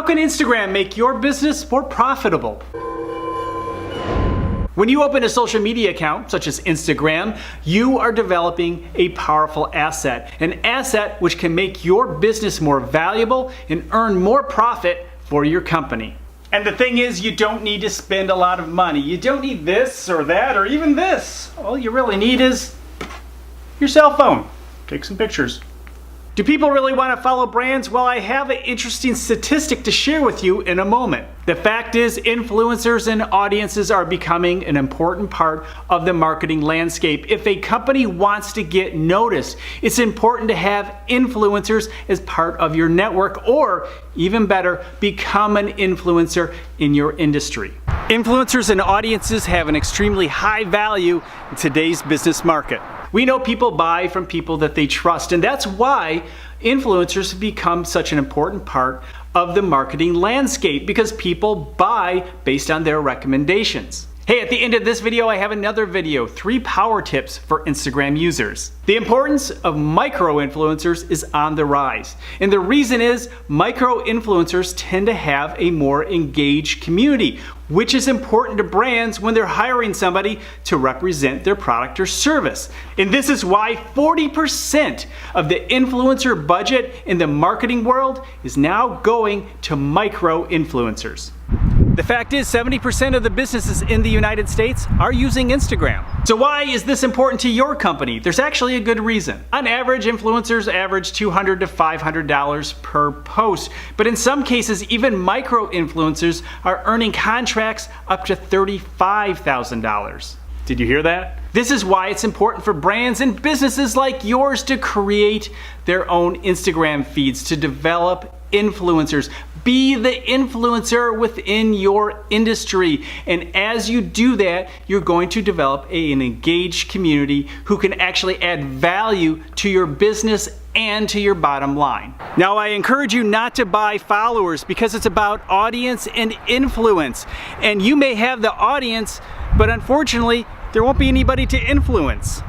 can Instagram make your business more profitable? When you open a social media account, such as Instagram, you are developing a powerful asset. An asset which can make your business more valuable and earn more profit for your company. And the thing is, you don't need to spend a lot of money. You don't need this or that or even this. All you really need is your cell phone. Take some pictures. Do people really want to follow brands? Well, I have an interesting statistic to share with you in a moment. The fact is, influencers and audiences are becoming an important part of the marketing landscape. If a company wants to get noticed, it's important to have influencers as part of your network, or even better, become an influencer in your industry. Influencers and audiences have an extremely high value in today's business market. We know people buy from people that they trust, and that's why influencers have become such an important part of the marketing landscape, because people buy based on their recommendations. Hey, at the end of this video, I have another video, 3 power tips for Instagram users. The importance of micro-influencers is on the rise. And the reason is, micro-influencers tend to have a more engaged community, which is important to brands when they're hiring somebody to represent their product or service. And this is why 40% of the influencer budget in the marketing world is now going to micro-influencers. The fact is, 70% of the businesses in the United States are using Instagram. So why is this important to your company? There's actually a good reason. On average, influencers average $200 to $500 per post. But in some cases, even micro-influencers are earning contracts up to $35,000. Did you hear that? This is why it's important for brands and businesses like yours to create their own Instagram feeds, to develop influencers. Be the influencer within your industry. And as you do that, you're going to develop an engaged community who can actually add value to your business and to your bottom line. Now, I encourage you not to buy followers, because it's about audience and influence. And you may have the audience, but unfortunately, there won't be anybody to influence.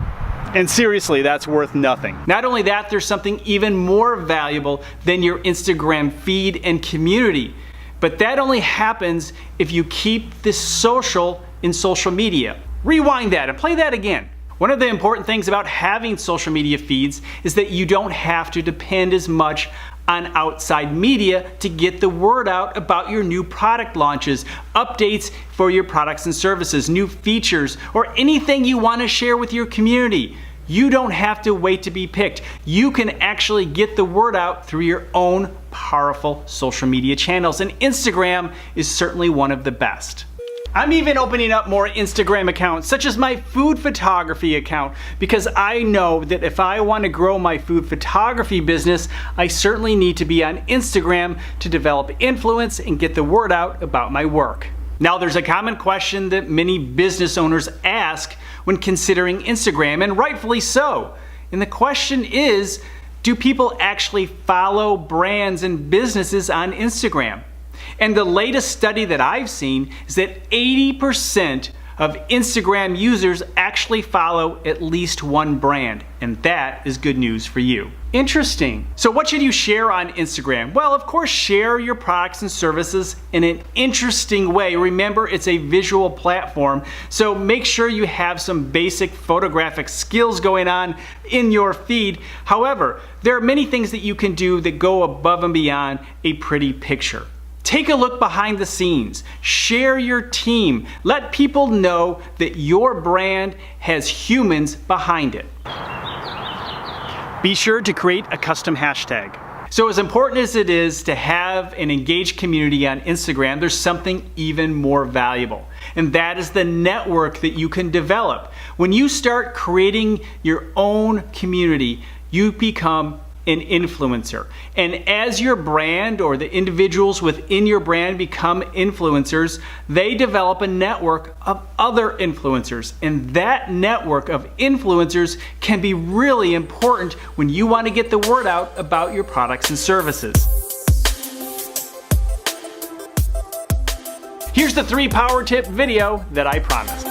And seriously, that's worth nothing. Not only that, there's something even more valuable than your Instagram feed and community. But that only happens if you keep this social in social media. Rewind that and play that again. One of the important things about having social media feeds is that you don't have to depend as much on outside media to get the word out about your new product launches, updates for your products and services, new features, or anything you want to share with your community. You don't have to wait to be picked. You can actually get the word out through your own powerful social media channels, and Instagram is certainly one of the best. I'm even opening up more Instagram accounts, such as my food photography account, because I know that if I want to grow my food photography business, I certainly need to be on Instagram to develop influence and get the word out about my work. Now, there's a common question that many business owners ask when considering Instagram, and rightfully so. And the question is, do people actually follow brands and businesses on Instagram? And the latest study that I've seen is that 80% of Instagram users actually follow at least one brand, and that is good news for you. Interesting. So what should you share on Instagram? Well, of course, share your products and services in an interesting way. Remember, it's a visual platform, so make sure you have some basic photographic skills going on in your feed. However, there are many things that you can do that go above and beyond a pretty picture. Take a look behind the scenes. Share your team. Let people know that your brand has humans behind it. Be sure to create a custom hashtag. So as important as it is to have an engaged community on Instagram, there's something even more valuable. And that is the network that you can develop. When you start creating your own community, you become an influencer. And as your brand or the individuals within your brand become influencers, they develop a network of other influencers. And that network of influencers can be really important when you want to get the word out about your products and services. Here's the 3 power tip video that I promised.